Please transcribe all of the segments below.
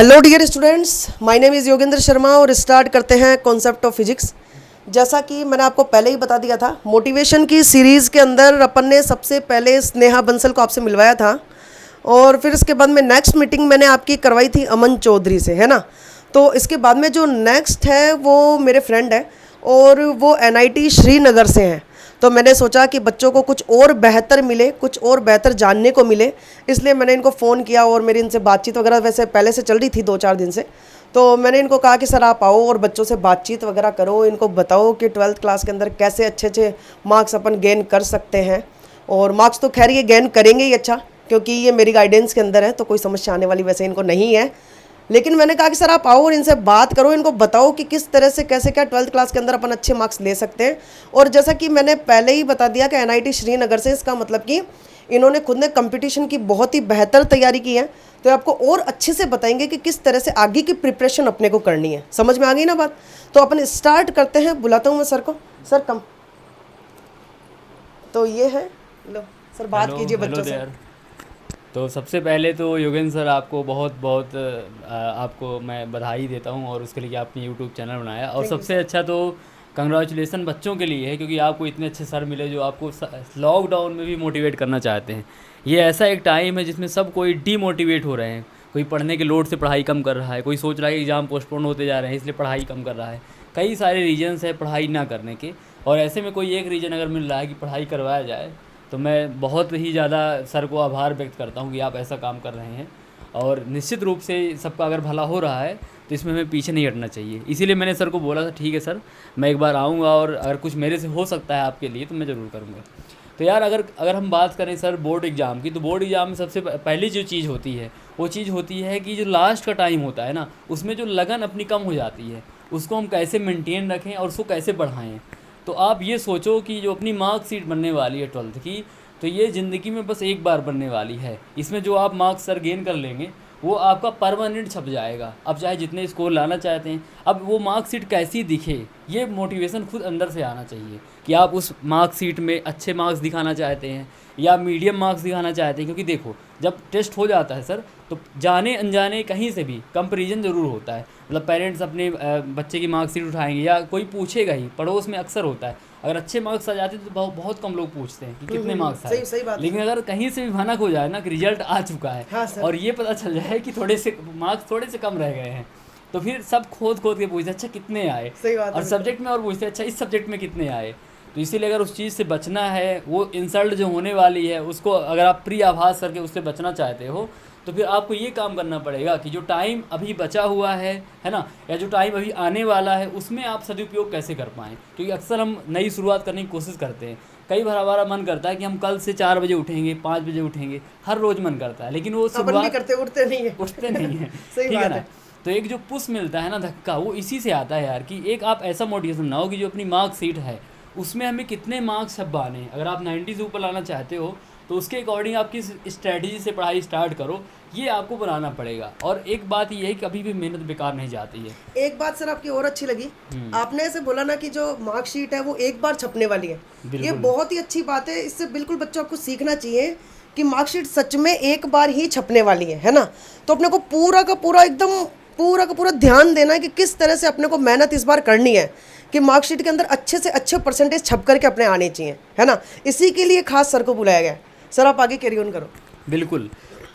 Hello dear students, my name is Yogendra Sharma और start करते हैं कॉन्सेप्ट ऑफ फिजिक्स। जैसा कि मैंने आपको पहले ही बता दिया था, मोटिवेशन की सीरीज़ के अंदर अपन ने सबसे पहले स्नेहा बंसल को आपसे मिलवाया था और फिर इसके बाद में नेक्स्ट मीटिंग मैंने आपकी करवाई थी अमन चौधरी से, है ना। तो इसके बाद में जो नेक्स्ट है वो मेरे फ्रेंड है और वो NIT श्रीनगर से हैं। तो मैंने सोचा कि बच्चों को कुछ और बेहतर मिले, कुछ और बेहतर जानने को मिले, इसलिए मैंने इनको फ़ोन किया और मेरी इनसे बातचीत वगैरह वैसे पहले से चल रही थी 2-4 दिन से। तो मैंने इनको कहा कि सर आप आओ और बच्चों से बातचीत वगैरह करो, इनको बताओ कि 12th क्लास के अंदर कैसे अच्छे अच्छे मार्क्स अपन गेन कर सकते हैं। और मार्क्स तो खैर ये गेन करेंगे ही अच्छा, क्योंकि ये मेरी गाइडेंस के अंदर है, तो कोई समस्या आने वाली वैसे इनको नहीं है। लेकिन मैंने कहा कि सर आप आओ और इनसे बात करो, इनको बताओ कि किस तरह से कैसे क्या 12th क्लास के अंदर अपन अच्छे मार्क्स ले सकते हैं। और जैसा कि मैंने पहले ही बता दिया कि NIT श्रीनगर से, इसका मतलब कि इन्होंने खुद ने कंपटीशन की बहुत ही बेहतर तैयारी की है। तो आपको और अच्छे से बताएंगे कि किस तरह से आगे की प्रिपरेशन अपने को करनी है। समझ में आ गई ना बात? तो अपन स्टार्ट करते हैं। बुलाता हूँ मैं सर को। सर कम। तो ये है, लो सर बात कीजिए बच्चों से। तो सबसे पहले तो योगेंद्र सर आपको बहुत बहुत आपको मैं बधाई देता हूं और उसके लिए कि आपने यूट्यूब चैनल बनाया। और सबसे अच्छा तो कंग्रेचुलेसन बच्चों के लिए है, क्योंकि आपको इतने अच्छे सर मिले जो आपको लॉकडाउन में भी मोटिवेट करना चाहते हैं। ये ऐसा एक टाइम है जिसमें सब कोई डीमोटिवेट हो रहे हैं। कोई पढ़ने के लोड से पढ़ाई कम कर रहा है, कोई सोच रहा है कि एग्ज़ाम पोस्टपोन होते जा रहे हैं इसलिए पढ़ाई कम कर रहा है। कई सारे रीजन्स है पढ़ाई ना करने के, और ऐसे में कोई एक रीज़न अगर मिल रहा है कि पढ़ाई करवाया जाए तो मैं बहुत ही ज़्यादा सर को आभार व्यक्त करता हूँ कि आप ऐसा काम कर रहे हैं। और निश्चित रूप से सबका अगर भला हो रहा है तो इसमें हमें पीछे नहीं हटना चाहिए। इसीलिए मैंने सर को बोला था ठीक है सर, मैं एक बार आऊँगा और अगर कुछ मेरे से हो सकता है आपके लिए तो मैं ज़रूर करूँगा। तो यार अगर हम बात करें सर बोर्ड एग्ज़ाम की, तो बोर्ड एग्ज़ाम में सबसे पहली जो चीज़ होती है वो चीज़ होती है कि जो लास्ट का टाइम होता है ना, उसमें जो लगन अपनी कम हो जाती है, उसको हम कैसे मेंटेन रखें और उसको कैसे बढ़ाएं। तो आप ये सोचो कि जो अपनी मार्कशीट बनने वाली है 12th की, तो ये ज़िंदगी में बस एक बार बनने वाली है। इसमें जो आप मार्क्स सर गेन कर लेंगे वो आपका परमानेंट छप जाएगा। अब चाहे जितने स्कोर लाना चाहते हैं, अब वो मार्कशीट कैसी दिखे ये मोटिवेशन खुद अंदर से आना चाहिए कि आप उस मार्कशीट में अच्छे मार्क्स दिखाना चाहते हैं या मीडियम मार्क्स दिखाना चाहते हैं। क्योंकि देखो जब टेस्ट हो जाता है सर, तो जाने अनजाने कहीं से भी कंपैरिजन ज़रूर होता है। मतलब पेरेंट्स अपने बच्चे की मार्कशीट उठाएंगे या कोई पूछेगा ही, पड़ोस में अक्सर होता है। अगर अच्छे मार्क्स आ जाते तो बहुत कम लोग पूछते हैं कि कितने मार्क्स आए। सही बात। लेकिन अगर कहीं से भी भनक हो जाए ना कि रिजल्ट आ चुका है, हाँ और ये पता चल जाए कि थोड़े से मार्क्स थोड़े से कम रह गए हैं, तो फिर सब खोद के पूछते अच्छा कितने आए। सही बात और सब्जेक्ट में और पूछते अच्छा इस सब्जेक्ट में कितने आए। तो इसीलिए अगर उस चीज़ से बचना है, वो इंसल्ट जो होने वाली है उसको अगर आप प्री आभास करके उससे बचना चाहते हो, तो फिर आपको ये काम करना पड़ेगा कि जो टाइम अभी बचा हुआ है ना, या जो टाइम अभी आने वाला है उसमें आप सदुपयोग कैसे कर पाएँ। क्योंकि अक्सर हम नई शुरुआत करने की कोशिश करते हैं। कई बार हमारा मन करता है कि हम कल से 4 बजे उठेंगे, 5 बजे उठेंगे, हर रोज़ मन करता है, लेकिन वो शुरुआत उठते नहीं है। ठीक है ना। तो एक जो पुश मिलता है ना, धक्का, वो इसी से आता है यार कि एक आप ऐसा मोटिवेशन बनाओ कि जो अपनी मार्कशीट है उसमें हमें कितने मार्क्स छपवाने हैं। अगर आप 90 से ऊपर लाना चाहते हो तो उसके अकॉर्डिंग आप किस स्ट्रैटेजी से पढ़ाई स्टार्ट करो, ये आपको बनाना पड़ेगा। और एक बात ये है कि कभी भी मेहनत बेकार नहीं जाती है। एक बात सर आपकी और अच्छी लगी, आपने ऐसे बोला ना कि जो मार्कशीट है वो एक बार छपने वाली है। ये बहुत ही अच्छी बात है। इससे बिल्कुल बच्चों को सीखना चाहिए कि मार्कशीट सच में एक बार ही छपने वाली है ना। तो अपने को पूरा का पूरा ध्यान देना है कि किस तरह से अपने को मेहनत इस बार करनी है कि मार्कशीट के अंदर अच्छे से अच्छे परसेंटेज छप करके अपने आने चाहिए, है ना। इसी के लिए खास सर को बुलाया गया। सर आप आगे कैरी ऑन करो। बिल्कुल।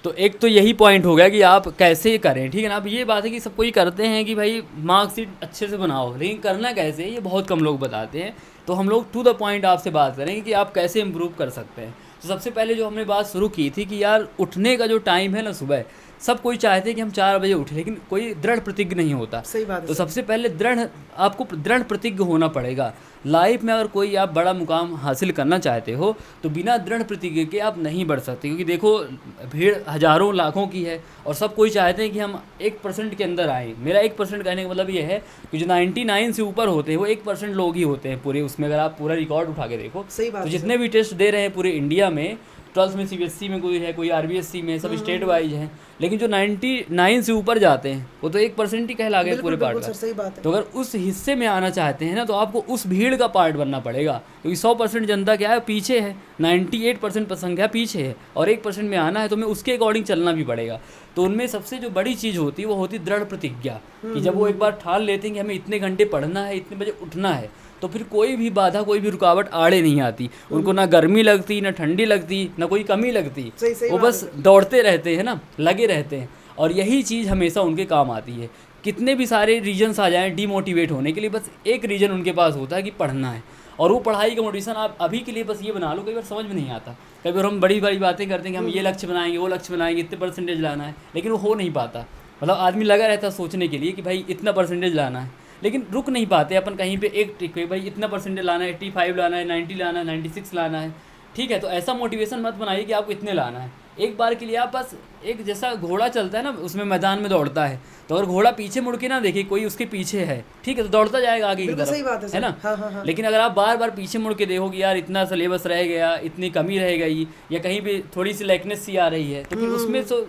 तो एक तो यही पॉइंट हो गया कि आप कैसे करें, ठीक है ना। अब ये बात है कि सबको ही करते हैं कि भाई मार्कशीट अच्छे से बनाओ, लेकिन करना कैसे ये बहुत कम लोग बताते हैं। तो हम लोग टू द पॉइंट आपसे बात करेंगे कि आप कैसे इम्प्रूव कर सकते हैं। तो सबसे पहले जो हमने बात शुरू की थी कि यार उठने का जो टाइम है ना सुबह, सब कोई चाहते हैं कि हम 4 बजे उठें, लेकिन कोई दृढ़ प्रतिज्ञ नहीं होता। सही बात है। तो सबसे पहले आपको दृढ़ प्रतिज्ञ होना पड़ेगा। लाइफ में अगर कोई आप बड़ा मुकाम हासिल करना चाहते हो तो बिना दृढ़ प्रतिज्ञा के आप नहीं बढ़ सकते। क्योंकि देखो भीड़ हज़ारों लाखों की है और सब कोई चाहते हैं कि हम 1% के अंदर आएँ। मेरा 1% कहने का मतलब ये है कि जो 99 से ऊपर होते हैं वो 1% लोग ही होते हैं पूरे उसमें। अगर आप पूरा रिकॉर्ड उठा के देखो, सही बात तो जितने भी टेस्ट दे रहे हैं पूरे इंडिया में, 12th में CBSE में कोई है, कोई RBSE में, सब स्टेट वाइज हैं, लेकिन जो 99 से ऊपर जाते हैं वो तो 1% ही कहला गए पूरे पार्ट बिल्कुल का। सर, सही बात है। तो अगर उस हिस्से में आना चाहते हैं ना तो आपको उस भीड़ का पार्ट बनना पड़ेगा, क्योंकि 100% जनता क्या है, पीछे है, 98% संख्या पीछे है, और 1% में आना है तो हमें उसके अकॉर्डिंग चलना भी पड़ेगा। तो उनमें सबसे जो बड़ी चीज़ होती है वो होती है दृढ़ प्रतिज्ञा, कि जब वो एक बार ठान लेते हैं कि हमें इतने घंटे पढ़ना है, इतने बजे उठना है, तो फिर कोई भी बाधा, कोई भी रुकावट आड़े नहीं आती उनको। ना गर्मी लगती, ना ठंडी लगती, ना कोई कमी लगती, सही वो बस दौड़ते रहते हैं ना, लगे रहते हैं। और यही चीज़ हमेशा उनके काम आती है। कितने भी सारे रीजन्स आ जाएं डीमोटिवेट होने के लिए, बस एक रीज़न उनके पास होता है कि पढ़ना है। और वो पढ़ाई का मोटिवेशन आप अभी के लिए बस ये बना लो, कई बार समझ में नहीं आता। कई बार हम बड़ी बड़ी बातें करते हैं कि हम ये लक्ष्य बनाएंगे, वो लक्ष्य बनाएंगे, इतने परसेंटेज लाना है, लेकिन वो हो नहीं पाता। मतलब आदमी लगा रहता है सोचने के लिए कि भाई इतना परसेंटेज लाना है, लेकिन रुक नहीं पाते अपन कहीं पे एक टिक पे, भाई इतना परसेंटेज लाना है, 85 लाना है, 90 लाना है, 96 लाना है, ठीक है। तो ऐसा मोटिवेशन मत बनाइए कि आपको इतने लाना है। एक बार के लिए आप बस एक जैसा घोड़ा चलता है ना, उसमें मैदान में दौड़ता है, तो अगर घोड़ा पीछे मुड़ के ना देखे कोई उसके पीछे है, ठीक है, तो दौड़ता जाएगा आगे की बिल्कुल तरफ, सही बात है सर। ना। हाँ, हाँ, हाँ। लेकिन अगर आप बार बार पीछे मुड़ के देखो कि यार इतना सिलेबस रह गया, इतनी कमी रह गई, या कहीं पे थोड़ी सी लैकनेस सी आ रही है, तो फिर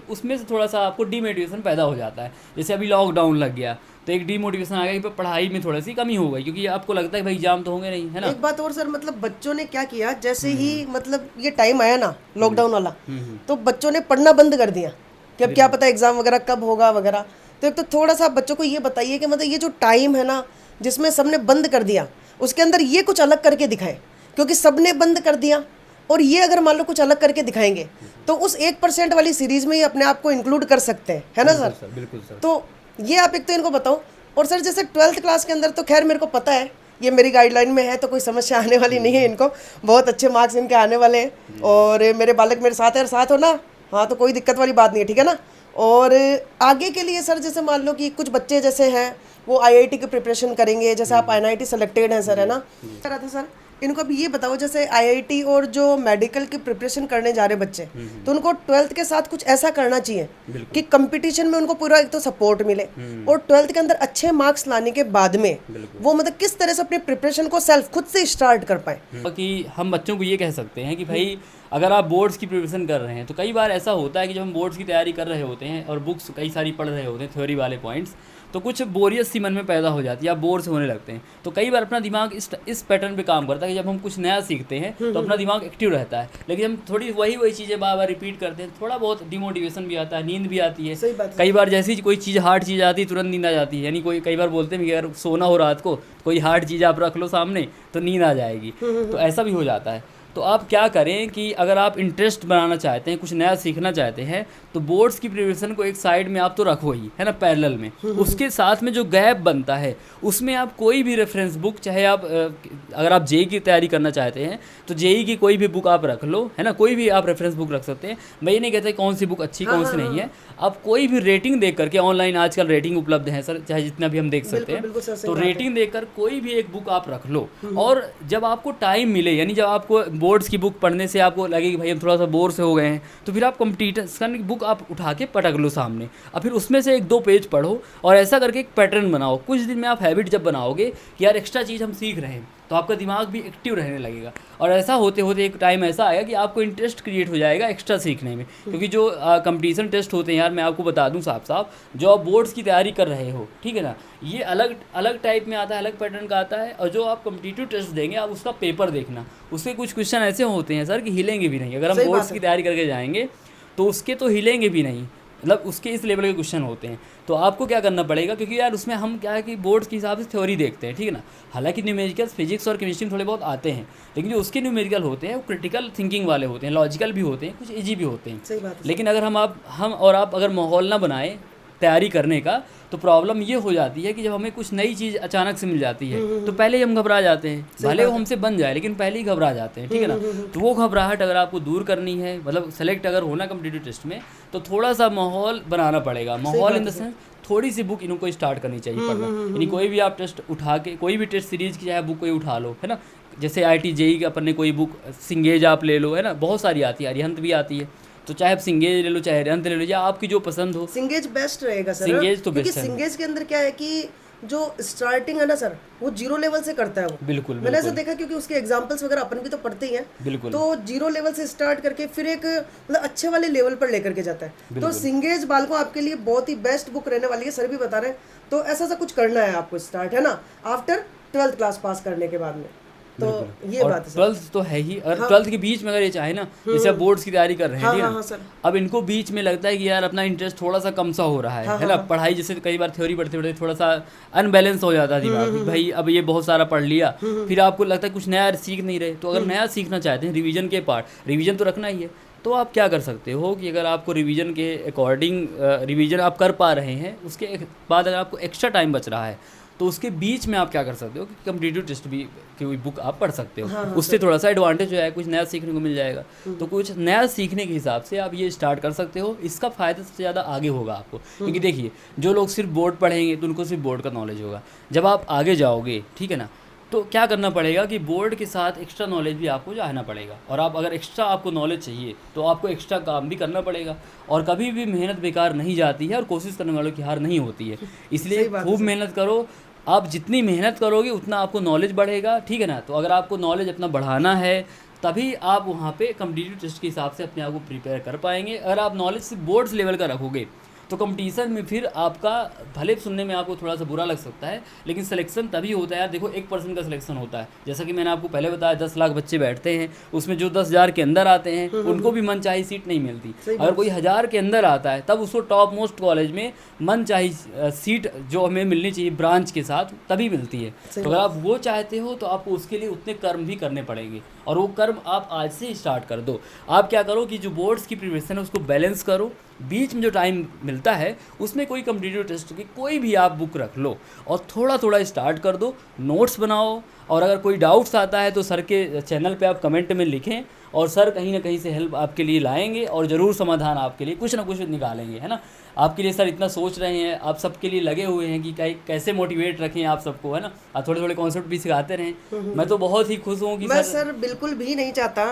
उसमें से थोड़ा सा आपको डीमोटिवेशन पैदा हो जाता है। जैसे अभी लॉकडाउन लग गया तो एक डीमोटिवेशन आ गया कि पढ़ाई में थोड़ी सी कमी हो गई, क्योंकि आपको लगता है भाई एग्जाम तो होंगे नहीं, है ना। एक बात और सर, मतलब बच्चों ने क्या किया, जैसे ही मतलब ये टाइम आया ना लॉकडाउन वाला, तो बच्चों ने पढ़ना बंद कर दिया कि अब क्या पता एग्जाम वगैरह कब होगा वगैरह। तो एक तो थोड़ा सा बच्चों को ये बताइए कि मतलब ये जो टाइम है ना जिसमें सबने बंद कर दिया, उसके अंदर ये कुछ अलग करके दिखाएं, क्योंकि सबने बंद कर दिया और ये अगर मान लो कुछ अलग करके दिखाएंगे तो उस 1% वाली सीरीज में ही अपने आप को इंक्लूड कर सकते हैं, है ना सर। बिल्कुल सर। तो ये आप एक तो इनको बताओ। और सर जैसे 12th क्लास के अंदर तो खैर मेरे को पता है, ये मेरी गाइडलाइन में है, तो कोई समस्या आने वाली नहीं है इनको, बहुत अच्छे मार्क्स इनके आने वाले हैं। और मेरे बालक मेरे साथ है, और साथ हो ना, हाँ, तो कोई दिक्कत वाली बात नहीं है, ठीक है ना। और आगे के लिए सर जैसे मान लो कि कुछ बच्चे जैसे हैं वो IIT की प्रिपरेशन करेंगे, जैसे आप NIT सेलेक्टेड हैं सर, है ना। सर इनको अभी ये बताओ, जैसे IIT और जो मेडिकल की प्रिपरेशन करने जा रहे बच्चे, तो उनको 12th के साथ कुछ ऐसा करना चाहिए कि कंपटीशन में उनको पूरा एक तो सपोर्ट मिले, और 12th के अंदर अच्छे मार्क्स लाने के बाद में वो मतलब किस तरह से अपनी प्रिपरेशन को सेल्फ खुद से स्टार्ट कर पाए। कि हम बच्चों को ये कह सकते हैं कि भाई अगर आप बोर्ड्स की प्रिपरेशन कर रहे हैं, तो कई बार ऐसा होता है कि जब हम बोर्ड्स की तैयारी कर रहे होते हैं और बुक्स कई सारी पढ़ रहे होते हैं, थ्योरी वाले पॉइंट्स, तो कुछ बोरियत सी मन में पैदा हो जाती है, आप बोर से होने लगते हैं। तो कई बार अपना दिमाग इस पैटर्न पे काम करता है कि जब हम कुछ नया सीखते हैं तो अपना दिमाग एक्टिव रहता है, लेकिन हम थोड़ी वही चीज़ें बार बार रिपीट करते हैं, थोड़ा बहुत डिमोटिवेशन भी आता है, नींद भी आती है। कई बार जैसी कोई चीज़ हार्ड चीज़ आती है तुरंत नींद आ जाती है। यानी कोई कई बार बोलते हैं कि अगर सोना हो रात को, कोई हार्ड चीज़ आप रख लो सामने तो नींद आ जाएगी, तो ऐसा भी हो जाता है। तो आप क्या करें कि अगर आप इंटरेस्ट बनाना चाहते हैं, कुछ नया सीखना चाहते हैं, तो बोर्ड्स की प्रिपरेशन को एक साइड में आप तो रखो ही, है ना, पैरेलल में। उसके साथ में जो गैप बनता है उसमें आप कोई भी रेफरेंस बुक, चाहे आप अगर आप जेई की तैयारी करना चाहते हैं तो जेई की कोई भी बुक आप रख लो, है ना, कोई भी आप रेफरेंस बुक रख सकते हैं। मैं ये नहीं कहता कौन सी बुक अच्छी कौन सी नहीं है, आप कोई भी रेटिंग देख करके, ऑनलाइन आजकल रेटिंग उपलब्ध है सर, चाहे जितना भी हम देख सकते हैं, तो रेटिंग देख कर कोई भी एक बुक आप रख लो। और जब आपको टाइम मिले, यानी जब आपको बोर्ड्स की बुक पढ़ने से आपको लगे कि भाई हम थोड़ा सा बोर से हो गए हैं, तो फिर आप कॉम्पिटिशन की बुक आप उठा के पटक लो सामने, और फिर उसमें से 1-2 पेज पढ़ो, और ऐसा करके एक पैटर्न बनाओ। कुछ दिन में आप हैबिट जब बनाओगे कि यार एक्स्ट्रा चीज़ हम सीख रहे हैं, तो आपका दिमाग भी एक्टिव रहने लगेगा, और ऐसा होते होते एक टाइम ऐसा आएगा कि आपको इंटरेस्ट क्रिएट हो जाएगा एक्स्ट्रा सीखने में। क्योंकि जो कंपटीशन टेस्ट होते हैं यार, मैं आपको बता दूं साफ साफ, जो आप बोर्ड्स की तैयारी कर रहे हो, ठीक है ना, ये अलग अलग टाइप में आता है, अलग पैटर्न का आता है। और जो आप कॉम्पिटिटिव टेस्ट देंगे, आप उसका पेपर देखना, उसके कुछ क्वेश्चन ऐसे होते हैं सर कि हिलेंगे भी नहीं। अगर हम बोर्ड्स की तैयारी करके जाएंगे तो उसके तो हिलेंगे भी नहीं, मतलब उसके इस लेवल के क्वेश्चन होते हैं। तो आपको क्या करना पड़ेगा, क्योंकि यार उसमें हम क्या है कि बोर्ड्स के हिसाब से थ्योरी देखते हैं, ठीक है ना। हालांकि न्यूमेरिकल्स फिजिक्स और केमिस्ट्री थोड़े बहुत आते हैं, लेकिन जो उसके न्यूमेरिकल होते हैं वो क्रिटिकल थिंकिंग वाले होते हैं, लॉजिकल भी होते हैं, कुछ इजी भी होते हैं। लेकिन अगर हम आप अगर माहौल ना बनाए तैयारी करने का, तो प्रॉब्लम ये हो जाती है कि जब हमें कुछ नई चीज़ अचानक से मिल जाती है तो पहले ही हम घबरा जाते हैं, भले वो हमसे बन जाए लेकिन पहले ही घबरा जाते हैं, ठीक है ना। तो वो घबराहट अगर आपको दूर करनी है, मतलब सेलेक्ट अगर होना कॉम्पिटिटिव टेस्ट में, तो थोड़ा सा माहौल बनाना पड़ेगा। माहौल इन द सेंस थोड़ी सी बुक इनको स्टार्ट करनी चाहिए पढ़ना। यानी कोई भी आप टेस्ट उठा के, कोई भी टेस्ट सीरीज़ की चाहे बुक कोई उठा लो, है ना। जैसे IIT JEE का अपन ने कोई बुक सिंगेज आप ले लो, है ना, बहुत सारी आती है, अरिहंत भी आती है, तो चाहे आप सिंगेज ले लो, चाहे रेवंत ले लो, या आपकी जो पसंद हो। सिंगेज बेस्ट रहेगा सर। सिंगेज तो क्योंकि बेस्ट है। सिंगेज के अंदर क्या है कि जो स्टार्टिंग है ना सर, वो जीरो लेवल से करता है वो। बिल्कुल मैंने ऐसा बिल्कुल देखा, क्योंकि उसके एग्जांपल्स वगैरह अपन भी तो पढ़ते ही हैं। बिल्कुल। तो जीरो लेवल से स्टार्ट करके फिर एक मतलब अच्छे वाले लेवल पर लेकर के जाता है। तो बिल्कुल। सिंगेज बालको आपके लिए बहुत ही बेस्ट बुक रहने वाली है, सर भी बता रहे हैं। तो ऐसा कुछ करना है आपको स्टार्ट, है ना, आफ्टर 12th क्लास पास करने के बाद में। तो ये और बात है सर। 12th तो है ही, और 12th के बीच में अगर ये चाहे ना, जैसे आप बोर्ड्स की तैयारी कर रहे हैं, हाँ ठीक है हाँ ना, सर। अब इनको बीच में लगता है कि यार अपना इंटरेस्ट थोड़ा सा कम सा हो रहा है ना, पढ़ाई जैसे कई बार थ्योरी पढ़ते पढ़ते थोड़ा सा अनबैलेंस हो जाता है दिमाग कि भाई अब ये बहुत सारा पढ़ लिया, फिर आपको लगता है कुछ नया सीख नहीं रहे। तो अगर नया सीखना चाहते हैं, रिवीजन के पार्ट, रिवीजन तो रखना ही है, तो आप क्या कर सकते हो कि अगर आपको रिवीजन के अकॉर्डिंग रिवीजन आप कर पा रहे हैं, उसके बाद अगर आपको एक्स्ट्रा टाइम बच रहा है, तो उसके बीच में आप क्या कर सकते हो कि कम्पिटिटिव टेस्ट भी की बुक आप पढ़ सकते हो। उससे थोड़ा सा एडवांटेज जो है, कुछ नया सीखने को मिल जाएगा। तो कुछ नया सीखने के हिसाब से आप ये स्टार्ट कर सकते हो। इसका फ़ायदा सबसे ज़्यादा आगे होगा आपको, क्योंकि देखिए जो लोग सिर्फ बोर्ड पढ़ेंगे तो उनको सिर्फ बोर्ड का नॉलेज होगा। जब आप आगे जाओगे, ठीक है ना, तो क्या करना पड़ेगा कि बोर्ड के साथ एक्स्ट्रा नॉलेज भी आपको जानना पड़ेगा। और आप अगर एक्स्ट्रा आपको नॉलेज चाहिए तो आपको एक्स्ट्रा काम भी करना पड़ेगा। और कभी भी मेहनत बेकार नहीं जाती है, और कोशिश करने वालों की हार नहीं होती है। इसलिए खूब मेहनत करो। आप जितनी मेहनत करोगे उतना आपको नॉलेज बढ़ेगा, ठीक है ना। तो अगर आपको नॉलेज अपना बढ़ाना है, तभी आप वहाँ पे कम्पिटिटिव टेस्ट के हिसाब से अपने आप को प्रिपेयर कर पाएंगे। अगर आप नॉलेज सिर्फ बोर्ड्स लेवल का रखोगे तो कंपटीशन में फिर आपका, भले सुनने में आपको थोड़ा सा बुरा लग सकता है, लेकिन सिलेक्शन तभी होता है यार। देखो 1% का सिलेक्शन होता है, जैसा कि मैंने आपको पहले बताया, 10 लाख बच्चे बैठते हैं, उसमें जो 10,000 के अंदर आते हैं उनको भी मनचाही सीट नहीं मिलती। अगर कोई 1000 के अंदर आता है, तब उसको टॉप मोस्ट कॉलेज में मनचाही सीट जो हमें मिलनी चाहिए ब्रांच के साथ, तभी मिलती है। तो अगर आप वो चाहते हो तो आपको उसके लिए उतने कर्म भी करने पड़ेंगे, और वो कर्म आप आज से ही स्टार्ट कर दो। आप क्या करो कि जो बोर्ड्स की प्रिपरेशन है उसको बैलेंस करो, बीच में जो टाइम मिलता है उसमें कोई कम्पिटिटिव टेस्ट की कोई भी आप बुक रख लो और थोड़ा थोड़ा स्टार्ट कर दो, नोट्स बनाओ। और अगर कोई डाउट्स आता है तो सर के चैनल पे आप कमेंट में लिखें, और सर कहीं ना कहीं से हेल्प आपके लिए लाएंगे, और ज़रूर समाधान आपके लिए कुछ ना कुछ निकालेंगे, है ना। आपके लिए सर इतना सोच रहे हैं, आप सबके लिए लगे हुए हैं कि कैसे मोटिवेट रखें आप सबको, है ना। आप थोड़े थोड़े कॉन्सेप्ट भी सिखाते रहें। मैं तो बहुत ही खुश हूँ कि मैं सर बिल्कुल भी नहीं चाहता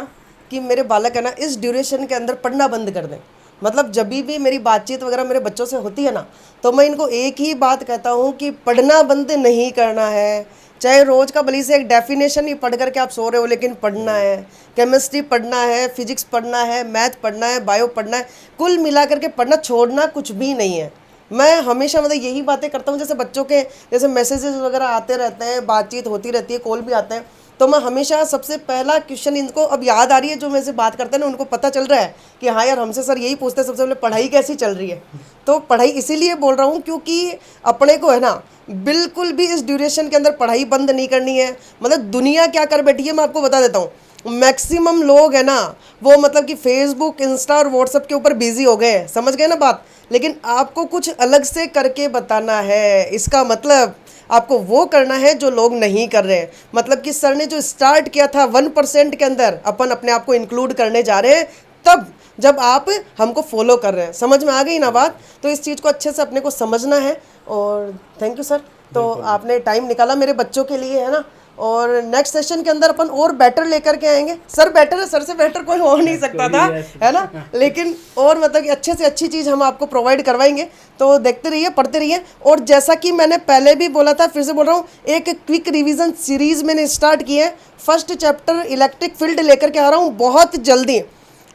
कि मेरे बालक है ना इस ड्यूरेशन के अंदर पढ़ना बंद कर दें। मतलब जब भी मेरी बातचीत वगैरह मेरे बच्चों से होती है ना, तो मैं इनको एक ही बात कहता हूँ कि पढ़ना बंद नहीं करना है। चाहे रोज़ का भली से एक डेफिनेशन ही पढ़ करके आप सो रहे हो, लेकिन पढ़ना है। केमिस्ट्री पढ़ना है, फिजिक्स पढ़ना है, मैथ पढ़ना है, बायो पढ़ना है, कुल मिला करके पढ़ना, छोड़ना कुछ भी नहीं है। मैं हमेशा मतलब यही बातें करता हूँ। जैसे बच्चों के जैसे मैसेजेस वगैरह आते रहते हैं, बातचीत होती रहती है, कॉल भी आते हैं, तो मैं हमेशा सबसे पहला क्वेश्चन इनको अब याद आ रही है, जो मेरे से बात करते हैं ना, उनको पता चल रहा है कि हाँ यार हमसे सर यही पूछते हैं सबसे पहले, पढ़ाई कैसी चल रही है। तो पढ़ाई इसीलिए बोल रहा हूँ क्योंकि अपने को है ना बिल्कुल भी इस ड्यूरेशन के अंदर पढ़ाई बंद नहीं करनी है। मतलब दुनिया क्या कर बैठी है मैं आपको बता देता हूँ। मैक्सिमम लोग है ना वो मतलब कि फेसबुक, इंस्टा और व्हाट्सएप के ऊपर बिजी हो गए हैं, समझ गए ना बात। लेकिन आपको कुछ अलग से करके बताना है। इसका मतलब आपको वो करना है जो लोग नहीं कर रहे हैं। मतलब कि सर ने जो स्टार्ट किया था 1% के अंदर, अपन अपने आप को इंक्लूड करने जा रहे हैं, तब जब आप हमको फॉलो कर रहे हैं। समझ में आ गई ना बात। तो इस चीज़ को अच्छे से अपने को समझना है। और थैंक यू सर, तो आपने टाइम निकाला मेरे बच्चों के लिए, है ना। और नेक्स्ट सेशन के अंदर अपन और बेटर लेकर के आएंगे। सर बेटर है, सर से बेटर कोई हो नहीं सकता था, है ना। लेकिन और मतलब कि अच्छे से अच्छी चीज़ हम आपको प्रोवाइड करवाएंगे। तो देखते रहिए, पढ़ते रहिए। और जैसा कि मैंने पहले भी बोला था, फिर से बोल रहा हूँ, एक क्विक रिवीजन सीरीज मैंने स्टार्ट की है। फर्स्ट चैप्टर इलेक्ट्रिक फील्ड लेकर के आ रहा हूँ बहुत जल्दी।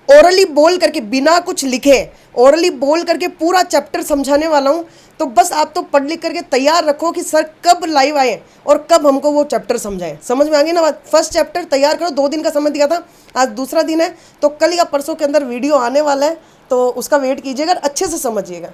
ओरली बोल करके, बिना कुछ लिखे ओरली बोल करके पूरा चैप्टर समझाने वाला हूँ। तो बस आप तो पढ़ लिख करके तैयार रखो कि सर कब लाइव आए और कब हमको वो चैप्टर समझाएं। समझ में आ गई ना बात। फर्स्ट चैप्टर तैयार करो, 2 दिन का समय दिया था, आज दूसरा दिन है, तो कल या परसों के अंदर वीडियो आने वाला है, तो उसका वेट कीजिएगा, अच्छे से समझिएगा।